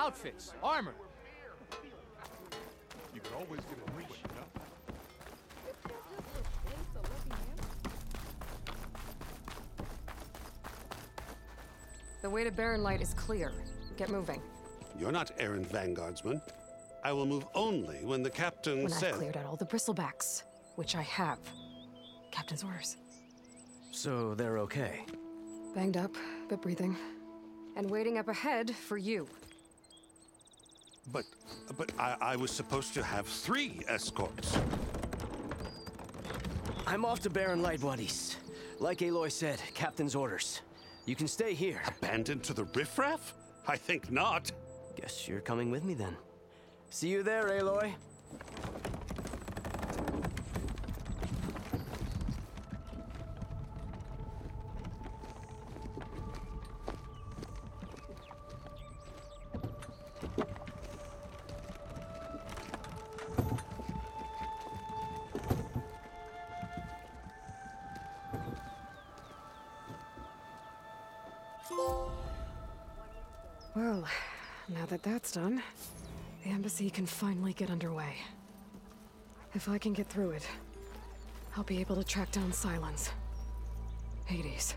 outfits, armor. You could always get a new one, you know? The way to Barren Light is clear. Get moving. You're not errand vanguardsman. I will move only when the captain When says... I've cleared out all the bristlebacks, which I have. Captain's orders. So they're okay? Banged up, but breathing. And waiting up ahead for you. But I was supposed to have 3 escorts. I'm off to Barren Light, buddies. Like Aloy said, captain's orders. You can stay here. Abandoned to the riffraff? I think not. Guess you're coming with me then. See you there, Aloy. Well, now that that's done, the embassy can finally get underway. If I can get through it, I'll be able to track down Silence, Hades,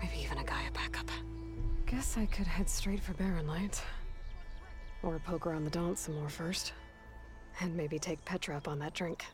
maybe even a Gaia backup. Guess I could head straight for Barren Light. Or poke around the Daunt some more first. And maybe take Petra up on that drink.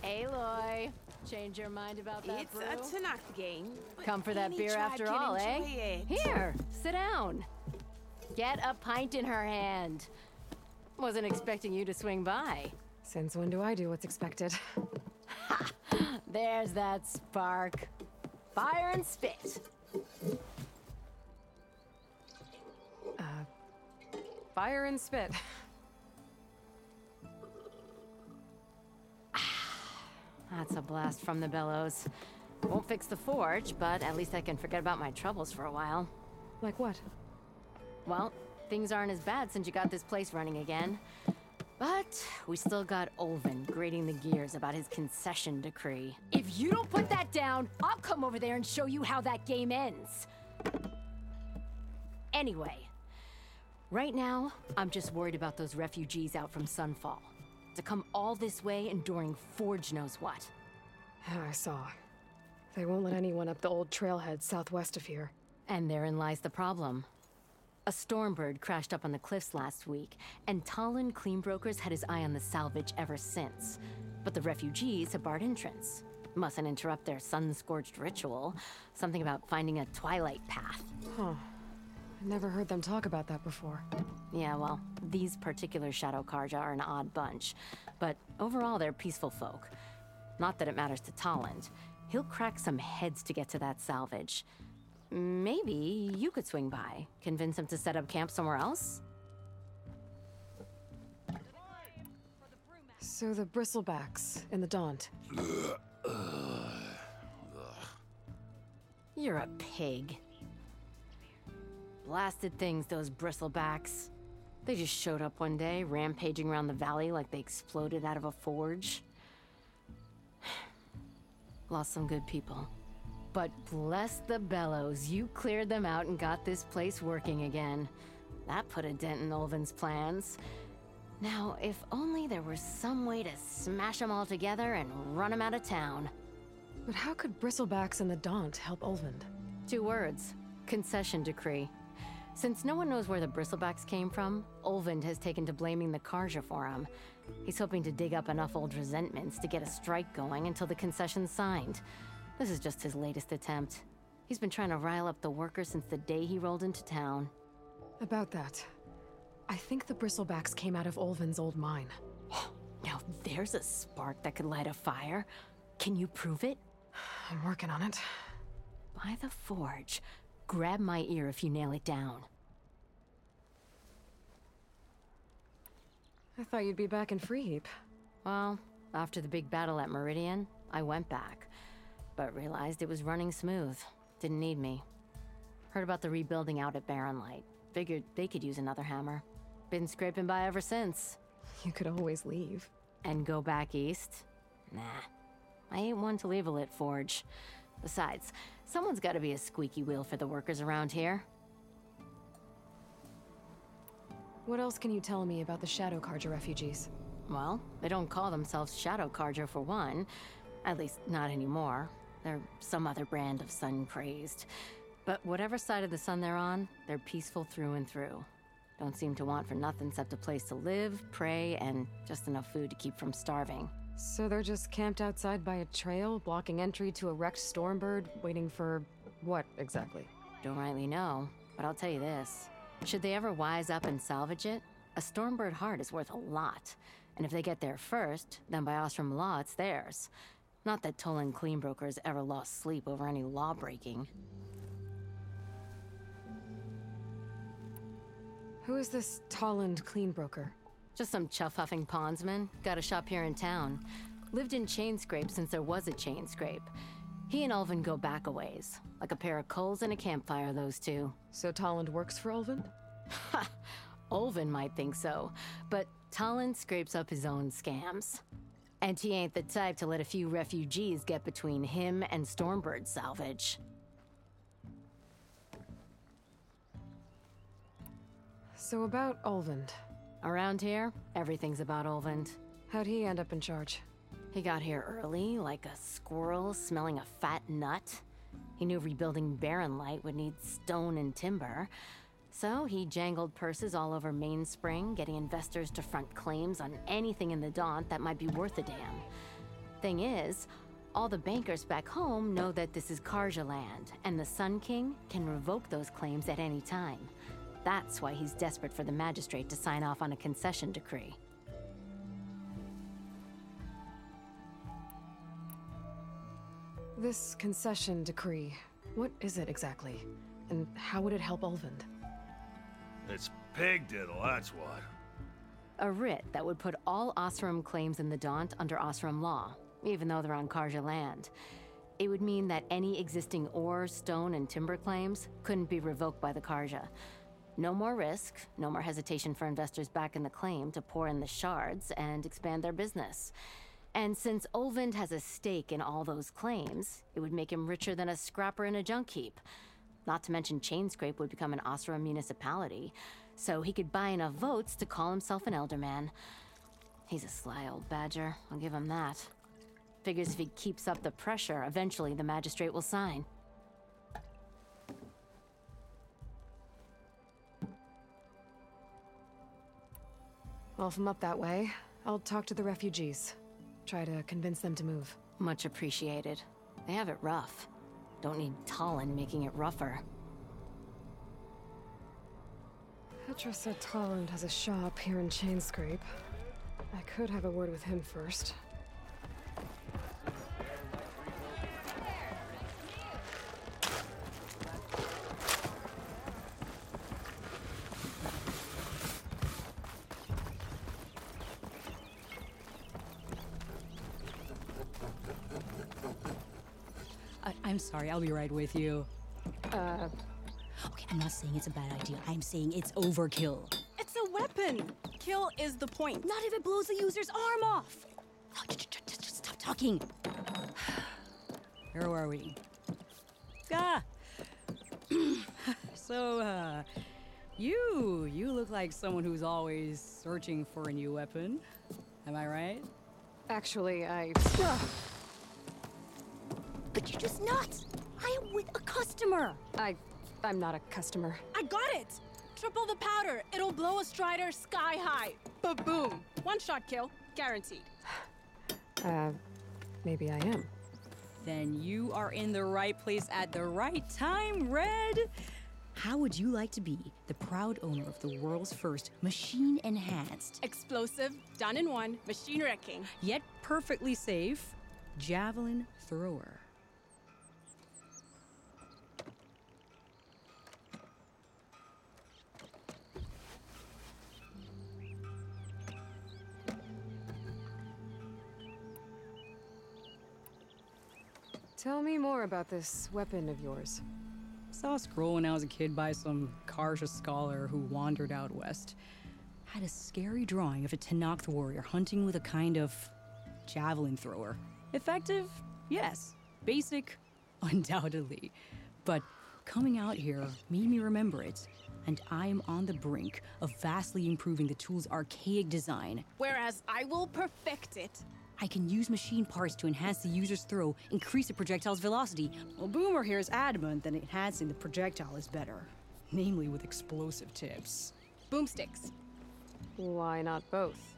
Aloy, change your mind about that It's brew? a Tanakh game. Come for that beer after all, eh? Here, sit down. Get a pint in her hand. Wasn't expecting you to swing by. Since when do I do what's expected? Ha! There's that spark. Fire and spit. Fire and spit. That's a blast from the bellows. Won't fix the forge, but at least I can forget about my troubles for a while. Like what? Well, things aren't as bad since you got this place running again. But we still got Olvin grating the gears about his concession decree. If you don't put that down, I'll come over there and show you how that game ends. Anyway, right now, I'm just worried about those refugees out from Sunfall. To come all this way enduring Forge knows what. Yeah, I saw. They won't let anyone up the old trailhead southwest of here. And therein lies the problem. A Stormbird crashed up on the cliffs last week, and Talon Cleanbrokers had his eye on the salvage ever since. but the refugees have barred entrance. Mustn't interrupt their sun-scorched ritual. Something about finding a twilight path. Huh. I never heard them talk about that before. Yeah, well, these particular Shadow Karja are an odd bunch, but overall they're peaceful folk. Not that it matters to Tolland. He'll crack some heads to get to that salvage. Maybe you could swing by, convince him to set up camp somewhere else? So the bristlebacks in the Daunt. You're a pig. Blasted things, those bristlebacks. They just showed up one day, rampaging around the valley like they exploded out of a forge. Lost some good people. But bless the bellows, you cleared them out and got this place working again. That put a dent in Ulvin's plans. Now, if only there were some way to smash them all together and run them out of town. But how could bristlebacks in the Daunt help Ulvin? 2 words. Concession decree. Since no one knows where the bristlebacks came from, Ulvin has taken to blaming the Karja for him. He's hoping to dig up enough old resentments to get a strike going until the concession's signed. This is just his latest attempt. He's been trying to rile up the workers since the day he rolled into town. About that, I think the bristlebacks came out of Ulvin's old mine. Now there's a spark that could light a fire. Can you prove it? I'm working on it. By the forge. Grab my ear if you nail it down. I thought you'd be back in Freeheap. Well, after the big battle at Meridian, I went back, but realized it was running smooth. Didn't need me. Heard about the rebuilding out at Barren Light. Figured they could use another hammer. Been scraping by ever since. You could always leave. And go back east? Nah. I ain't one to leave a lit forge. Besides, someone's gotta be a squeaky wheel for the workers around here. What else can you tell me about the Shadow Karja refugees? Well, they don't call themselves Shadow Karja for one. At least, not anymore. They're some other brand of sun-crazed. But whatever side of the sun they're on, they're peaceful through and through. Don't seem to want for nothing except a place to live, pray, and just enough food to keep from starving. So they're just camped outside by a trail, blocking entry to a wrecked Stormbird, waiting for what exactly? Don't rightly know, but I'll tell you this. Should they ever wise up and salvage it, a Stormbird heart is worth a lot. And if they get there first, then by Ostrom law, it's theirs. Not that Tolan Cleanbrokers ever lost sleep over any law breaking. Who is this Tolland Cleanbroker? Just some chuff-huffing pondsman. Got a shop here in town. Lived in Chainscrape since there was a Chainscrape. He and Ulvin go back a ways. Like a pair of coals and a campfire, those two. So Tolland works for Ulvin? Ha! Ulvin might think so, but Tolland scrapes up his own scams. And he ain't the type to let a few refugees get between him and Stormbird salvage. So about Ulvin. Around here, everything's about Ulvin. How'd he end up in charge? He got here early, like a squirrel smelling a fat nut. He knew rebuilding Barren Light would need stone and timber. So he jangled purses all over Mainspring, getting investors to front claims on anything in the Daunt that might be worth a damn. Thing is, all the bankers back home know that this is Karja land, and the Sun King can revoke those claims at any time. That's why he's desperate for the magistrate to sign off on a concession decree. This concession decree, what is it exactly? And how would it help Ulvin? It's pig diddle, that's what. A writ that would put all Osram claims in the Daunt under Osram law, even though they're on Karja land. It would mean that any existing ore, stone, and timber claims couldn't be revoked by the Karja. No more risk, no more hesitation for investors back in the claim to pour in the shards and expand their business. And since Ulvin has a stake in all those claims, it would make him richer than a scrapper in a junk heap. Not to mention Chainscrape would become an Osram municipality, so he could buy enough votes to call himself an elderman. He's a sly old badger, I'll give him that. Figures if he keeps up the pressure, eventually the magistrate will sign. Well, if I'm up that way, I'll talk to the refugees. Try to convince them to move. Much appreciated. They have it rough. Don't need Talon making it rougher. Petra said Talon has a shop here in Chainscrape. I could have a word with him first. I'm sorry, I'll be right with you. Okay, I'm not saying it's a bad idea. I'm saying it's overkill. It's a weapon. Kill is the point. Not if it blows the user's arm off. No, just stop talking. Where are we? Ah! So, you look like someone who's always searching for a new weapon. Am I right? Actually, But you're just nuts! I am with a customer! I'm not a customer. I got it. Triple the powder. It'll blow a Strider sky high. Ba-boom. One shot kill. Guaranteed. Maybe I am. Then you are in the right place at the right time, Red! How would you like to be the proud owner of the world's first machine-enhanced, Explosive, done in one, machine wrecking. yet perfectly safe, javelin thrower? Tell me more about this weapon of yours. Saw a scroll when I was a kid by some Karja scholar who wandered out west. Had a scary drawing of a Tenakth warrior hunting with a kind of javelin thrower. Effective? Yes. Basic? Undoubtedly. But coming out here made me remember it, and I'm on the brink of vastly improving the tool's archaic design. Whereas I will perfect it. I can use machine parts to enhance the user's throw, increase the projectile's velocity. Well, Boomer here is adamant that enhancing the projectile is better, namely with explosive tips. Boomsticks. Why not both?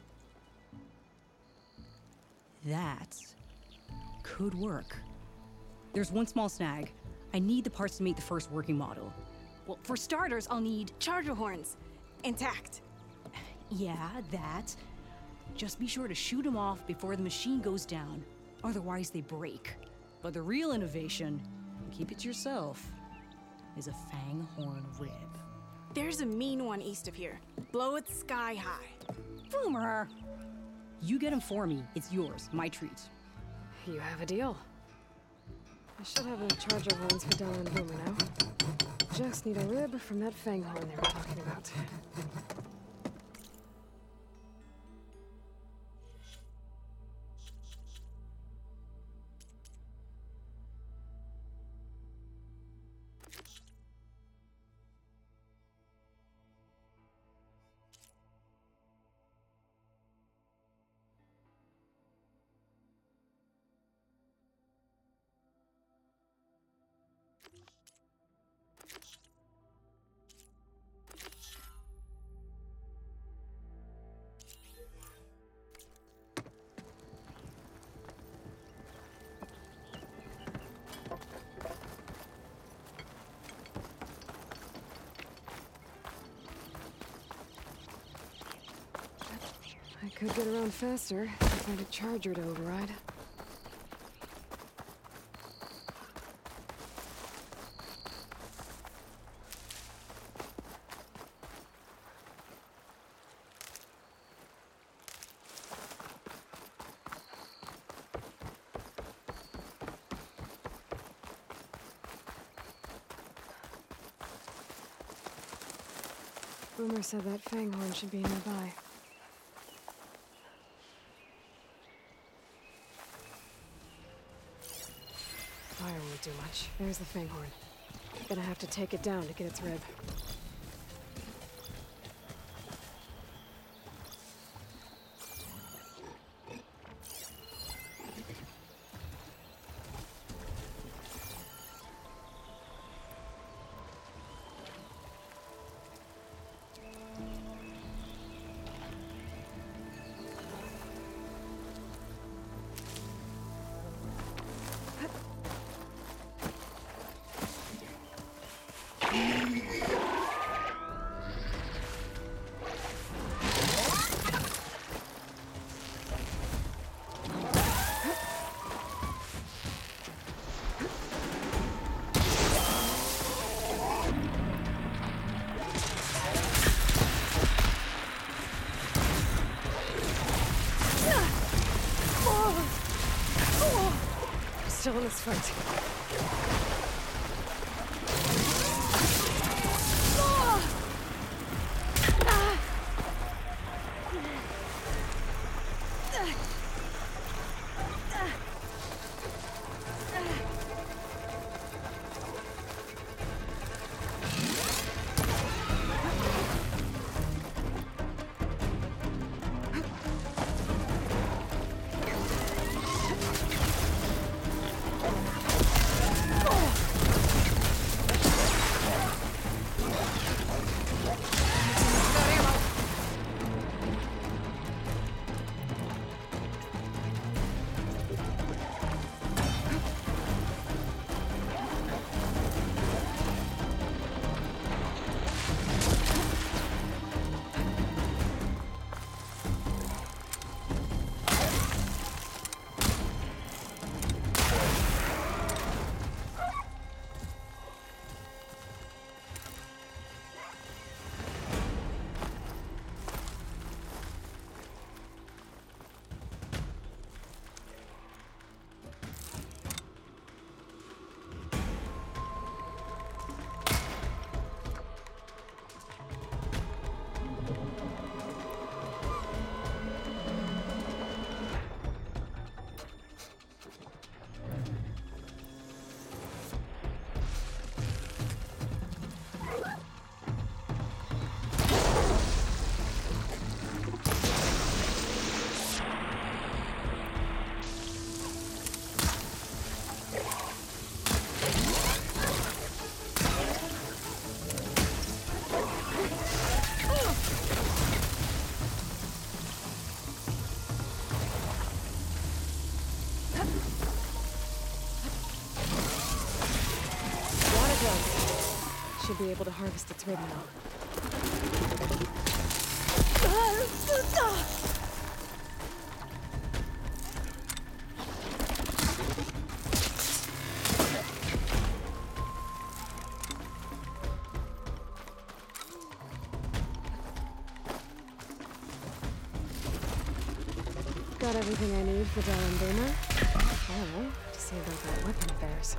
That could work. There's one small snag. I need the parts to make the first working model. Well, for starters, I'll need... Charger horns. Intact. Yeah, that. Just be sure to shoot them off before the machine goes down. Otherwise, they break. But the real innovation, keep it to yourself, is a fang horn rib. There's a mean one east of here. Blow it sky high. Boomer! You get him for me. It's yours. My treat. You have a deal. I should have enough charger horns for Della and Boomer now. Just need a rib from that fang horn they were talking about. I could get around faster if I find a charger to override. Boomer said that fang horn should be nearby. Fire won't do much. There's the fang horn. Gonna have to take it down to get its rib. still in this fight. Should be able to harvest its rhythm now. Got everything I need for Darren Boomer. Oh, to see about that weapon of theirs.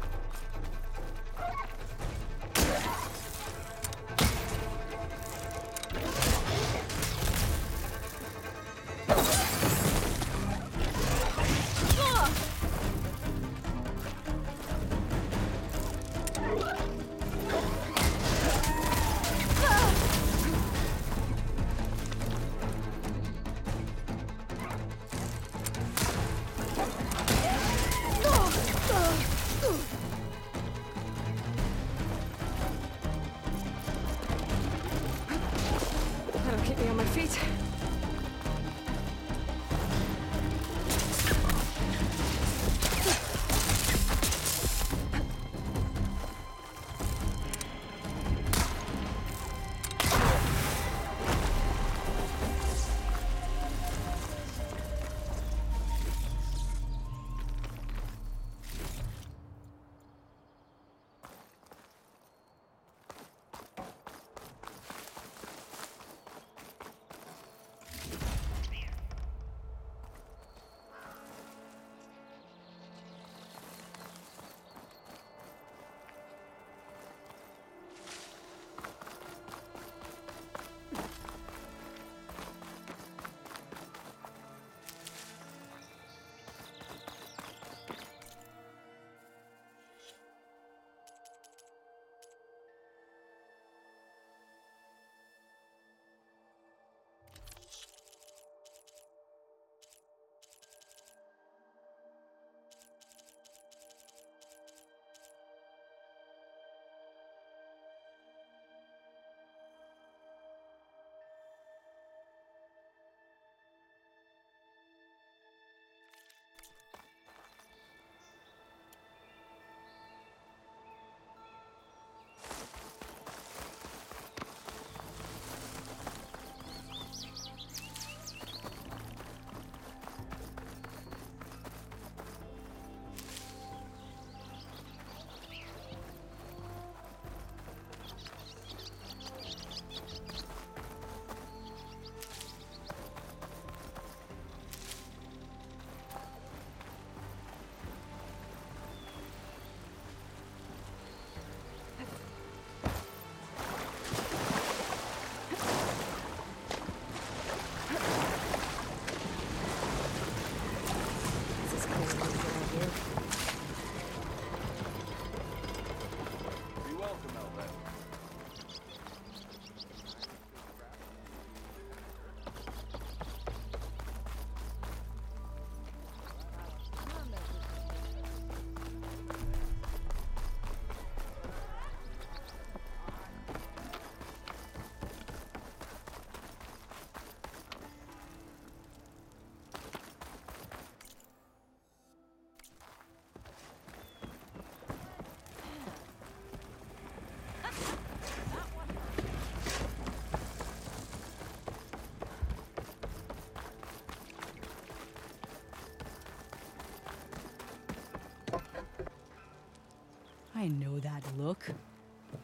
I know that look.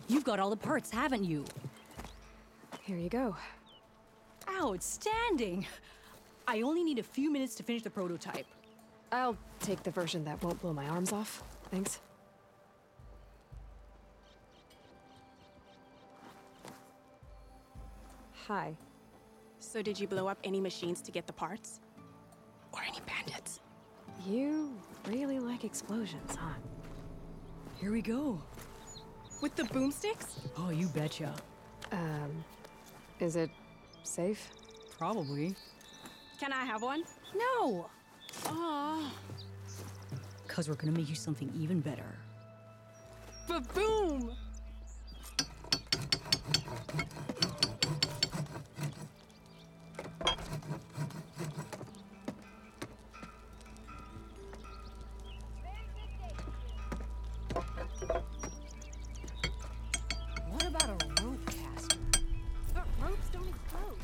You've got all the parts, haven't you? Here you go. Outstanding! I only need a few minutes to finish the prototype. I'll take the version that won't blow my arms off. Thanks. Hi. So did you blow up any machines to get the parts? Or any bandits? You really like explosions, huh? Here we go. With the boomsticks? Oh, you betcha. Is it safe? Probably. Can I have one? No! Aw. 'Cause we're gonna make you something even better. Ba-boom! What about a rope caster? But ropes don't explode.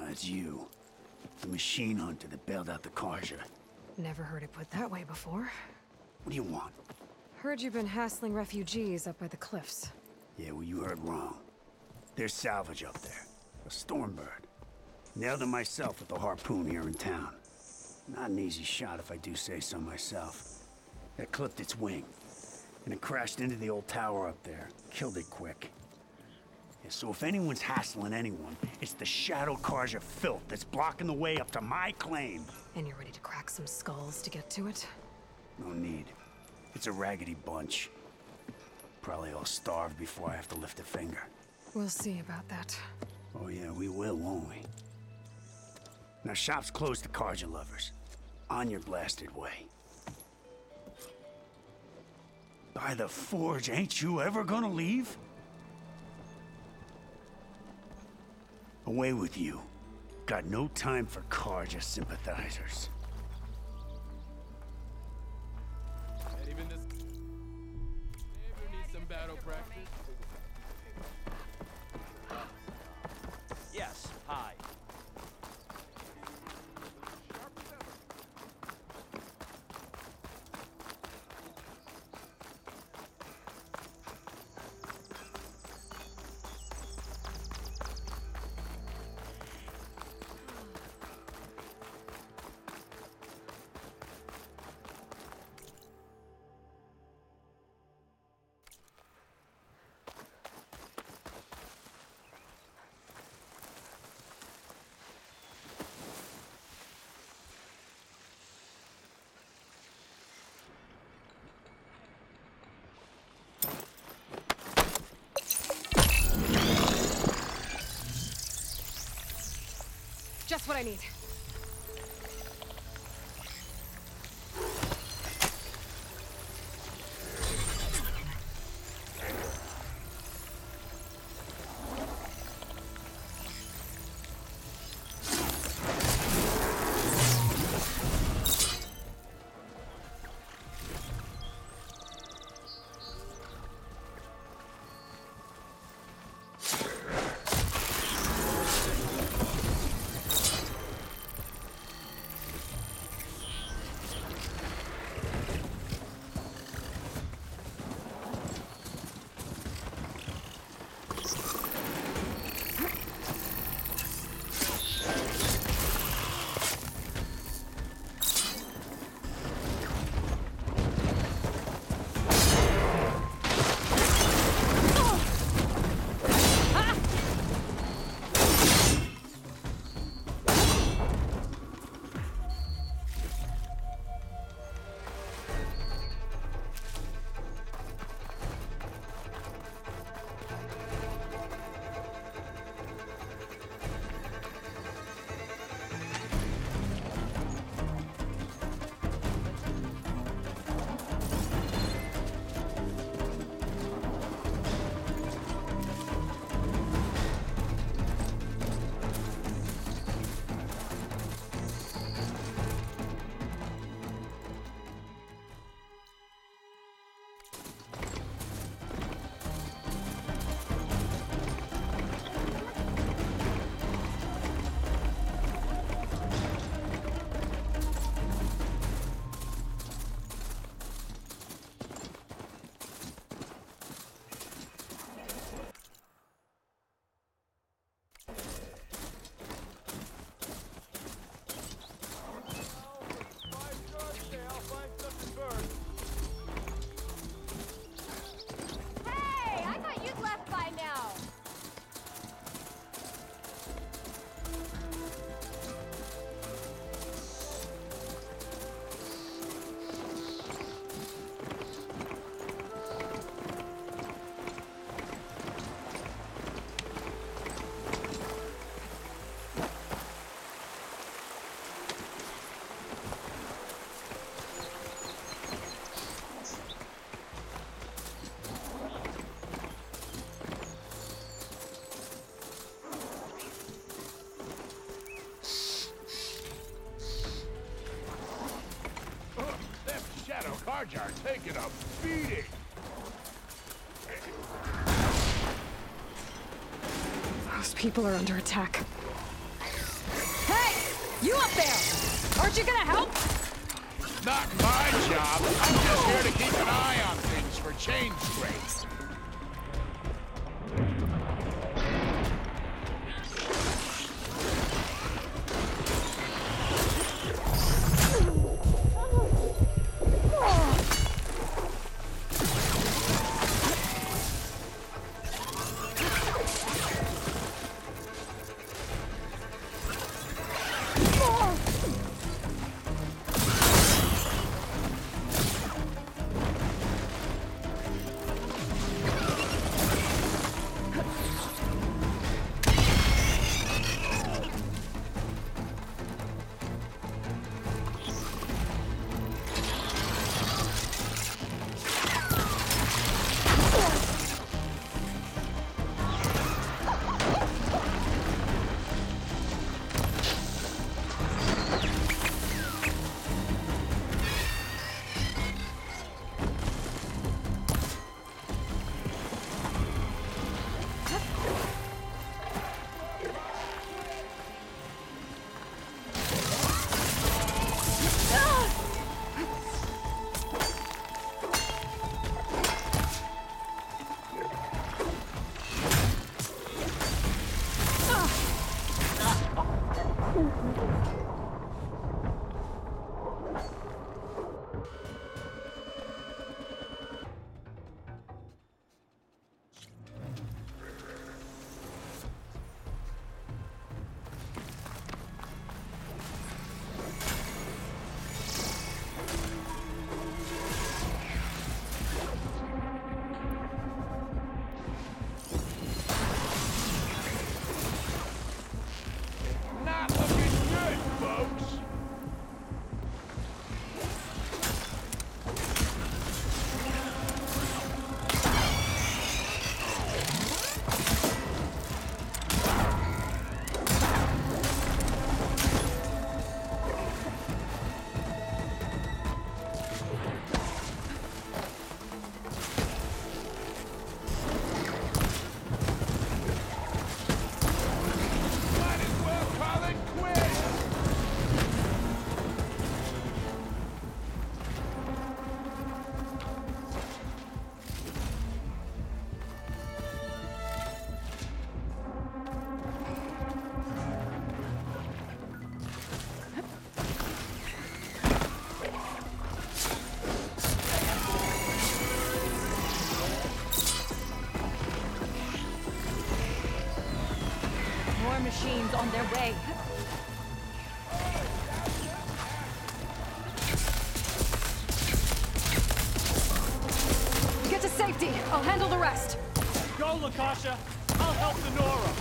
It's you. The machine hunter that bailed out the Carja. Never heard it put that way before. What do you want? Heard you've been hassling refugees up by the cliffs. Yeah, well, you heard wrong. There's salvage up there. A Stormbird. Nailed them myself with a harpoon here in town. Not an easy shot if I do say so myself. It clipped its wing. And it crashed into the old tower up there. Killed it quick. Yeah, so if anyone's hassling anyone, it's the Shadow Carja filth that's blocking the way up to my claim. And you're ready to crack some skulls to get to it? No need. It's a raggedy bunch. Probably all starved before I have to lift a finger. We'll see about that. Oh yeah, we will, won't we? Now shop's closed to Carja lovers. On your blasted way. By the Forge, ain't you ever gonna leave? Away with you. Got no time for Carja sympathizers. Even this ever need some battle practice? Yes, hi. Just what I need. charge are taking a beating. Those people are under attack. Hey! You up there! Aren't you gonna help? Not my job. I'm just here to keep an eye on things for change rates. Machines on their way. Get to safety. I'll handle the rest. Go, Lakasha. I'll help the Nora.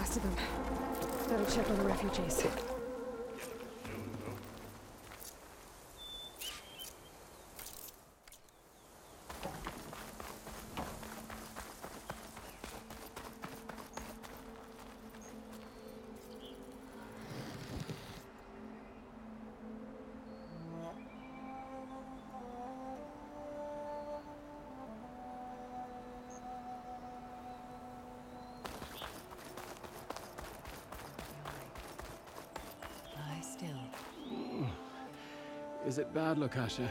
last of them. Better check on the refugees. Is it bad, Lakasha?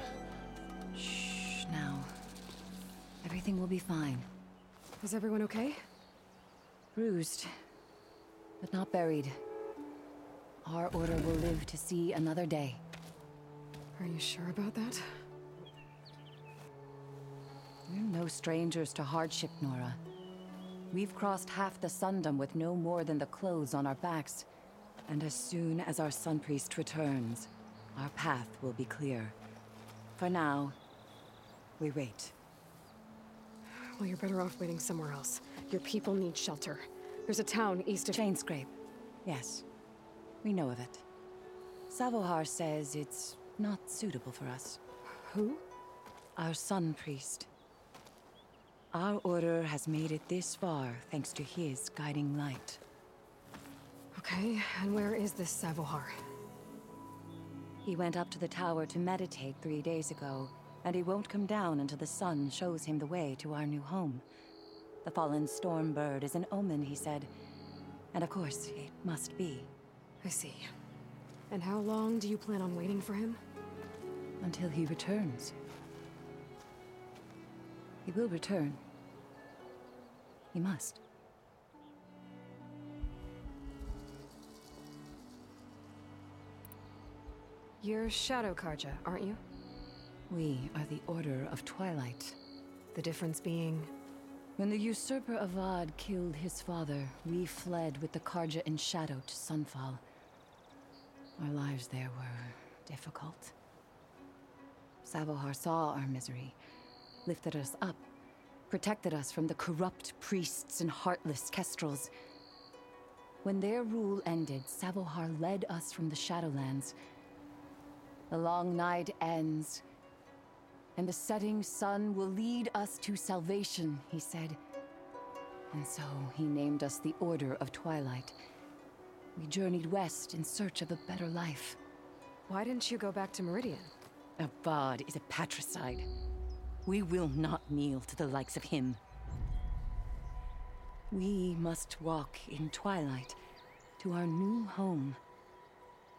Shh, now. Everything will be fine. Is everyone okay? Bruised, but not buried. Our order will live to see another day. Are you sure about that? We're no strangers to hardship, Nora. We've crossed half the Sundom with no more than the clothes on our backs. And as soon as our Sun Priest returns, our path will be clear. For now, we wait. Well, you're better off waiting somewhere else. Your people need shelter. There's a town east of... Chainscrape. Yes. We know of it. Savohar says it's not suitable for us. Who? Our Sun Priest. Our order has made it this far thanks to his guiding light. Okay, and where is this Savohar? He went up to the tower to meditate 3 days ago, and he won't come down until the sun shows him the way to our new home. The fallen storm bird is an omen, he said. And of course, it must be. I see. And how long do you plan on waiting for him? Until he returns. He will return. He must. You're Shadow Karja, aren't you? We are the Order of Twilight. The difference being... When the usurper Avad killed his father, we fled with the Karja in shadow to Sunfall. Our lives there were difficult. Savohar saw our misery, lifted us up, protected us from the corrupt priests and heartless kestrels. When their rule ended, Savohar led us from the Shadowlands. The long night ends, and the setting sun will lead us to salvation, he said. And so he named us the Order of Twilight. We journeyed west in search of a better life. Why didn't you go back to Meridian? Avad is a patricide. We will not kneel to the likes of him. We must walk in twilight to our new home.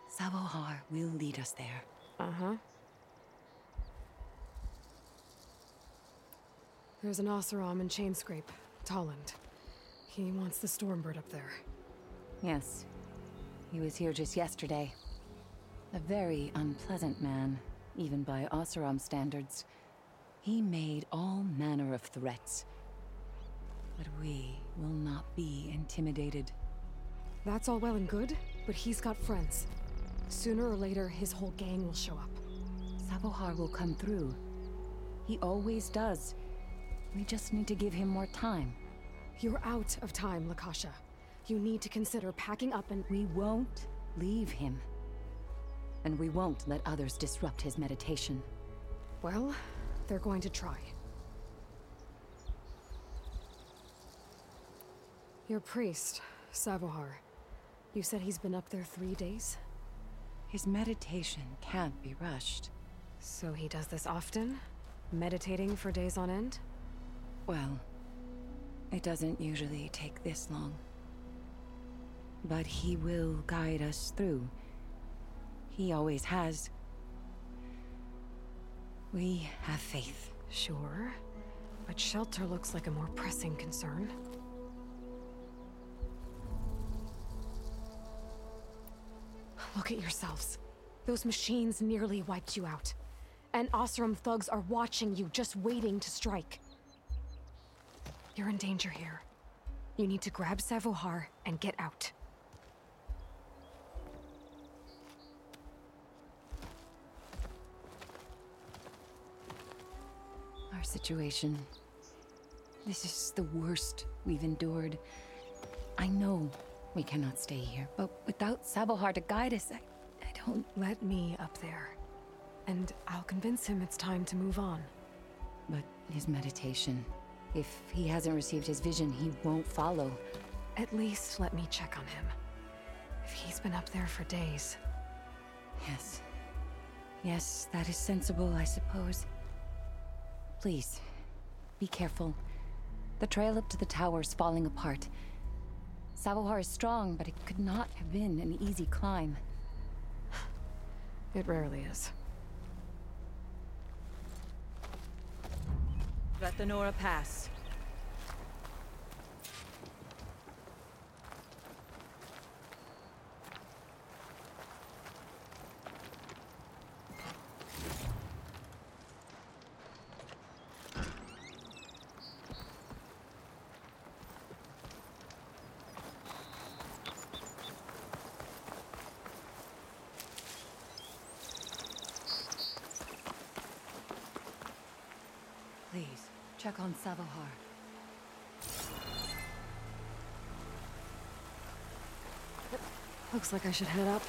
Savohar will lead us there. Uh-huh. There's an Oseram in Chainscrape, Tolland. He wants the Stormbird up there. Yes. He was here just yesterday. A very unpleasant man, even by Oseram standards. He made all manner of threats. But we will not be intimidated. That's all well and good, but he's got friends. Sooner or later, his whole gang will show up. Savohar will come through. He always does. We just need to give him more time. You're out of time, Lakasha. You need to consider packing up and... We won't leave him. And we won't let others disrupt his meditation. Well, they're going to try. Your priest, Savohar. You said he's been up there 3 days? His meditation can't be rushed. So he does this often? Meditating for days on end? Well, it doesn't usually take this long. But he will guide us through. He always has. We have faith. Sure. But shelter looks like a more pressing concern. Look at yourselves. Those machines nearly wiped you out. And Oseram thugs are watching you, just waiting to strike. You're in danger here. You need to grab Savohar and get out. Our situation. This is the worst we've endured. I know We cannot stay here, but without Sabohar to guide us, I don't... Let me up there. And I'll convince him it's time to move on. But his meditation... If he hasn't received his vision, he won't follow. At least let me check on him. If he's been up there for days. Yes. Yes, that is sensible, I suppose. Please, be careful. The trail up to the tower is falling apart. Sabohar is strong, but it could not have been an easy climb. It rarely is. Let the Nora pass. Please, check on Sabohar. Looks like I should head up.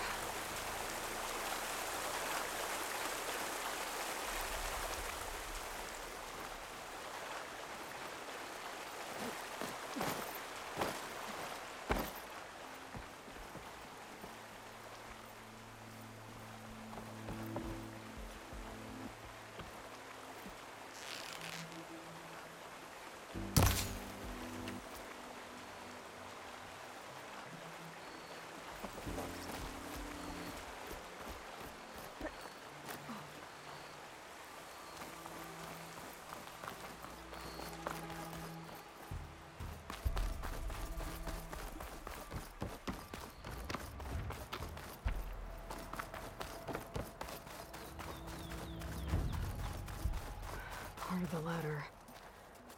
Part of the ladder.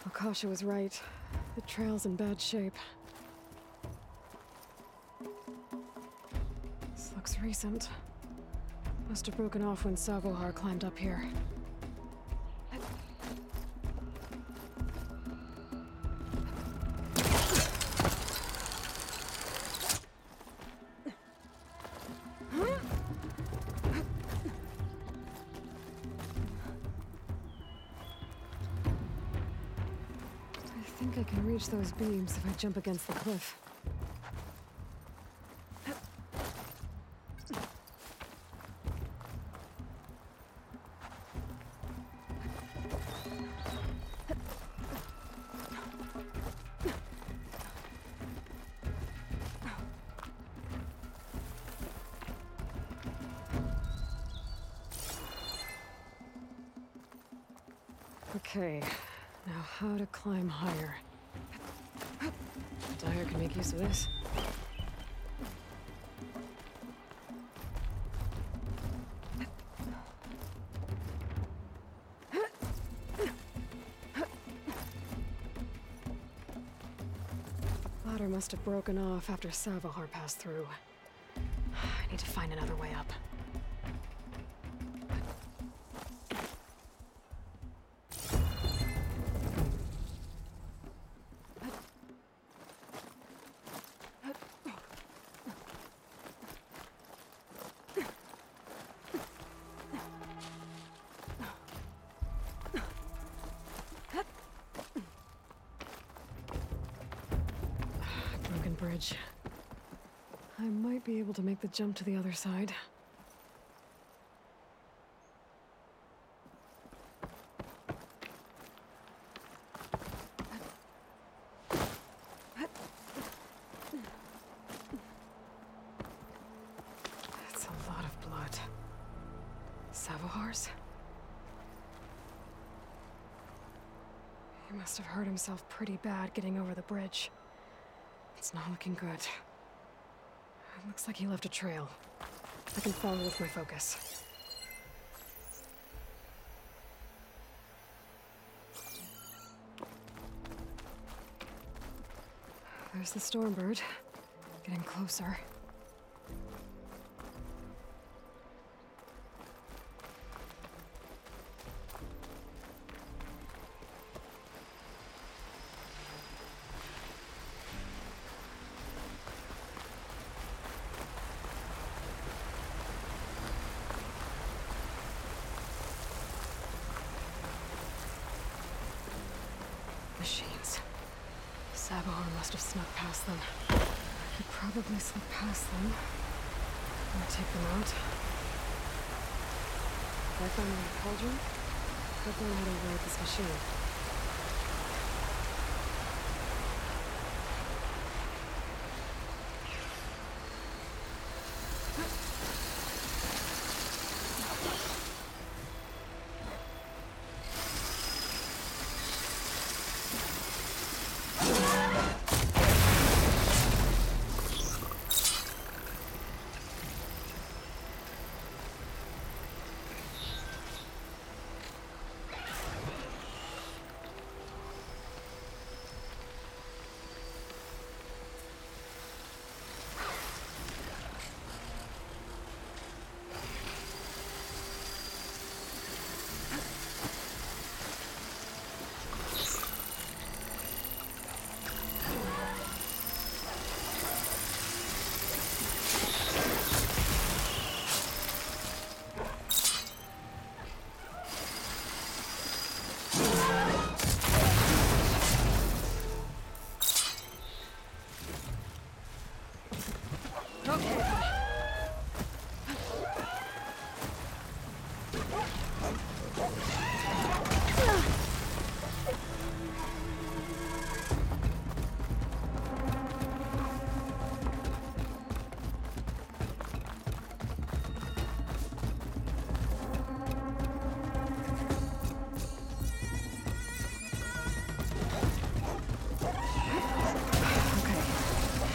Akasha was right. The trail's in bad shape. This looks recent. Must have broken off when Sabohar climbed up here. I think I can reach those beams if I jump against the cliff. Okay, now how to climb higher. Dyer can make use of this. Ladder must have broken off after Sabohar passed through. I need to find another way up. Bridge. I might be able to make the jump to the other side. That's a lot of blood. Sabohar's? He must have hurt himself pretty bad getting over the bridge. It's not looking good. It looks like he left a trail. I can follow with my focus. There's the Stormbird. Getting closer. must have snuck past them. He probably slipped past them. I'm gonna take them out. If I find a cauldron, I'll learn how to ride this machine.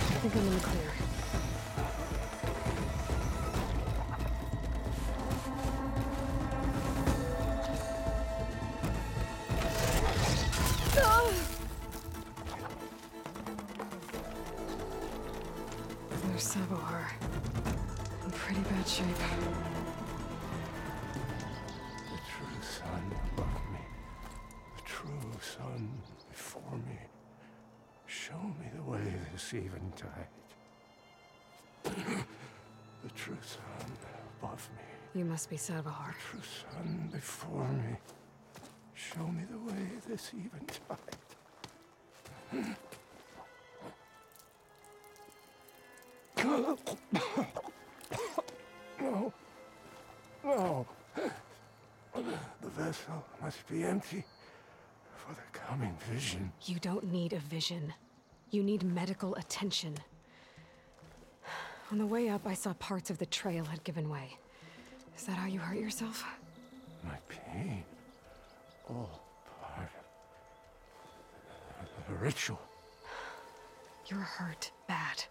I think I'm in the clear. There's Sabohar. In pretty bad shape. The true sun above me. The true sun before me. Show me the way this eventide. The true sun above me. You must be Sabohar. The true sun before me. Show me the way this eventide. No. No. The vessel must be empty for the coming vision. You don't need a vision. You need medical attention. On the way up, I saw parts of the trail had given way. Is that how you hurt yourself? My pain. All part of the ritual. You're hurt bad.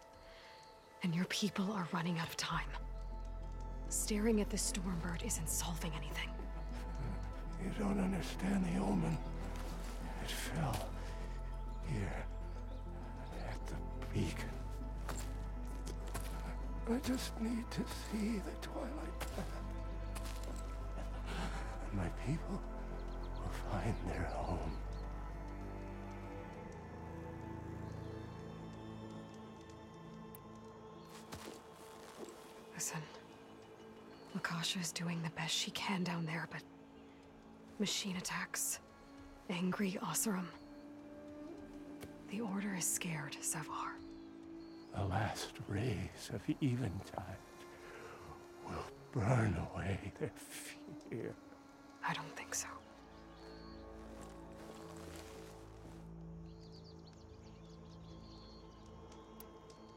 And your people are running out of time. Staring at the Stormbird isn't solving anything. You don't understand the omen. It fell here at the beacon. I just need to see the twilight path. And my people will find their home. Listen, Lakasha is doing the best she can down there, but machine attacks, angry Oseram. The Order is scared, Savar. The last rays of eventide will burn away their fear. I don't think so.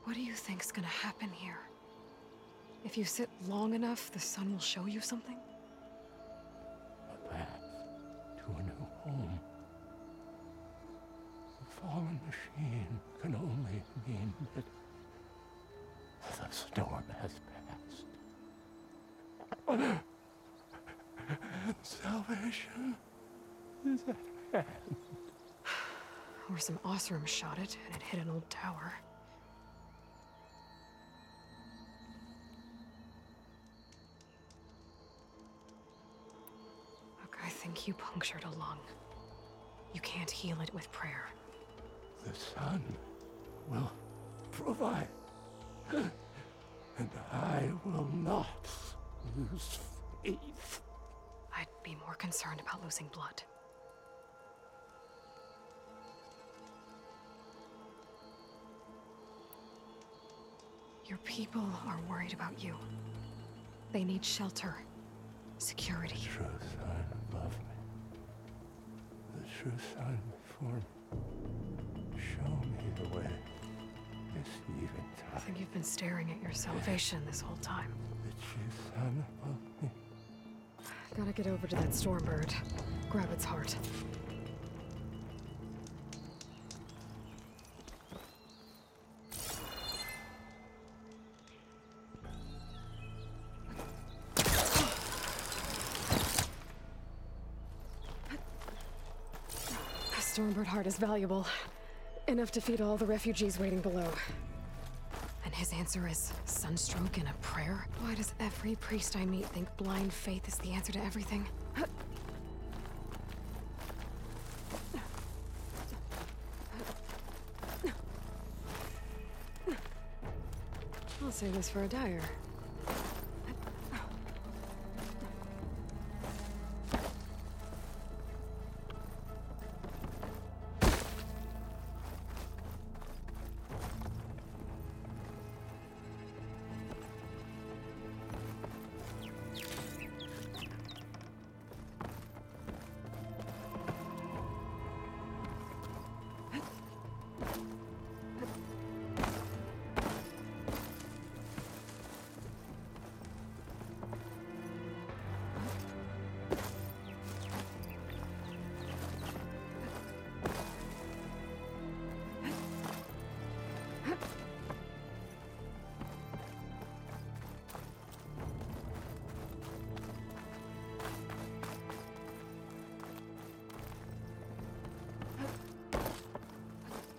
What do you think's gonna happen here? If you sit long enough, the sun will show you something? A path to a new home. A fallen machine can only mean that the storm has passed. And salvation is at hand. Or some Oseram shot it, and it hit an old tower. Look, I think you punctured a lung. You can't heal it with prayer. The sun will provide. And I will not lose faith. I'd be more concerned about losing blood. Your people are worried about you. They need shelter, security. The true sun above me. The true sun before me. Show me the way. This eventide. I think you've been staring at your salvation this whole time. The true sun above me. Gotta get over to that Stormbird. Grab its heart. Stormbird heart is valuable. Enough to feed all the refugees waiting below. And his answer is sunstroke and a prayer? Why does every priest I meet think blind faith is the answer to everything? I'll save this for a dyer.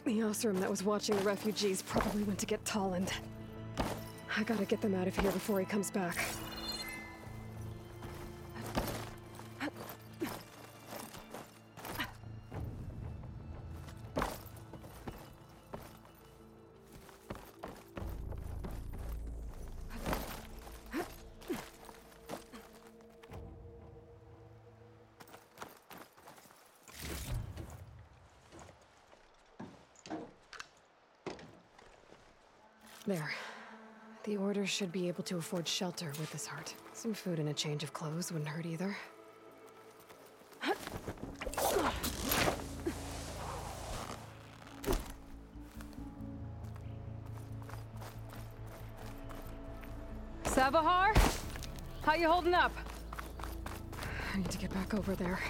The Osram that was watching the refugees probably went to get Tolland. I gotta get them out of here before he comes back. There. The Order should be able to afford shelter with this heart. Some food and a change of clothes wouldn't hurt either. Savahar? How you holding up? I need to get back over there.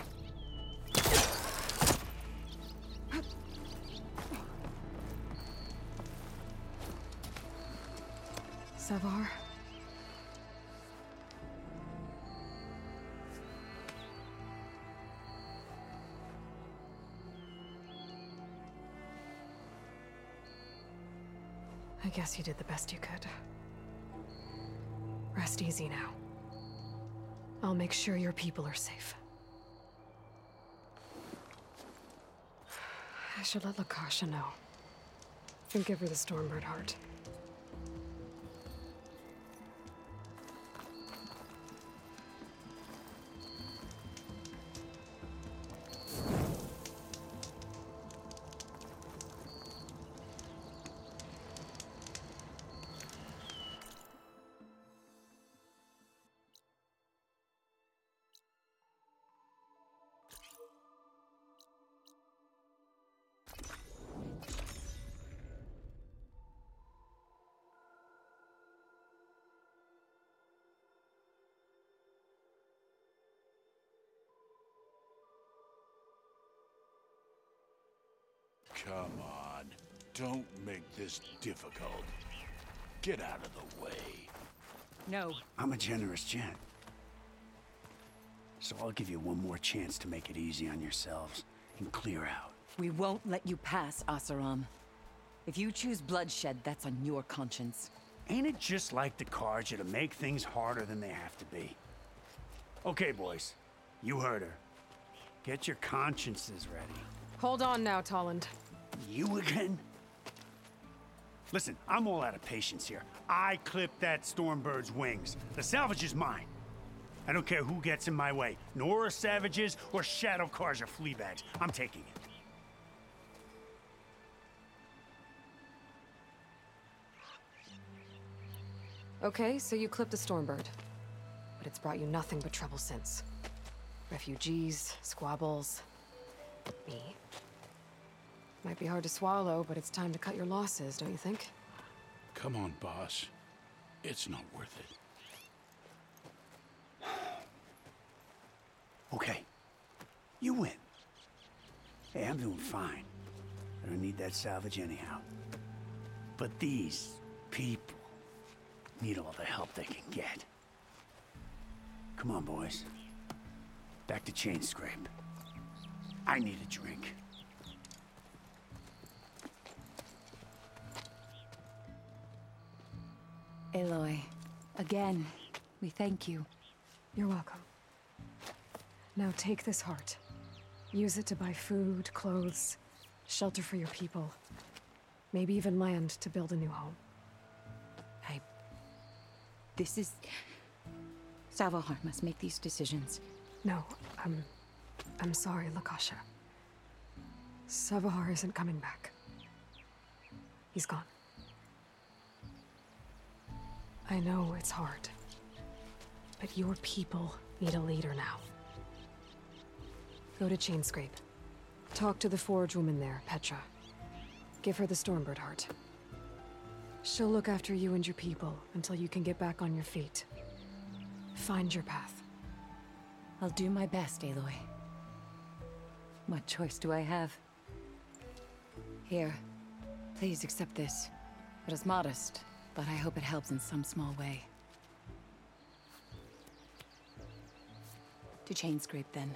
Savar? I guess you did the best you could. Rest easy now. I'll make sure your people are safe. I should let Lakasha know. And give her the Stormbird heart. Come on. Don't make this difficult. Get out of the way. No. I'm a generous gent. So I'll give you one more chance to make it easy on yourselves and clear out. We won't let you pass, Asaram. If you choose bloodshed, that's on your conscience. Ain't it just like the Karja to make things harder than they have to be? Okay, boys. You heard her. Get your consciences ready. Hold on now, Tolland. You again? Listen, I'm all out of patience here. I clipped that Stormbird's wings. The salvage is mine. I don't care who gets in my way. Nora savages or Shadow Karja fleabags. I'm taking it. Okay, so you clipped a Stormbird. But it's brought you nothing but trouble since. Refugees, squabbles, me. Might be hard to swallow, but it's time to cut your losses, don't you think? Come on, boss. It's not worth it. Okay. You win. Hey, I'm doing fine. I don't need that salvage anyhow. But these people need all the help they can get. Come on, boys. Back to chain scrape. I need a drink. Aloy, again, we thank you. You're welcome. Now take this heart. Use it to buy food, clothes, shelter for your people. Maybe even land to build a new home. This is... Salvahar must make these decisions. No, I'm sorry, Lakasha. Savahar isn't coming back. He's gone. I know it's hard, but your people need a leader now. Go to Chainscrape. Talk to the forge woman there, Petra. Give her the Stormbird heart. She'll look after you and your people until you can get back on your feet. Find your path. I'll do my best, Aloy. What choice do I have? Here, please accept this. It is modest, but I hope it helps in some small way. To Chainscrape, then.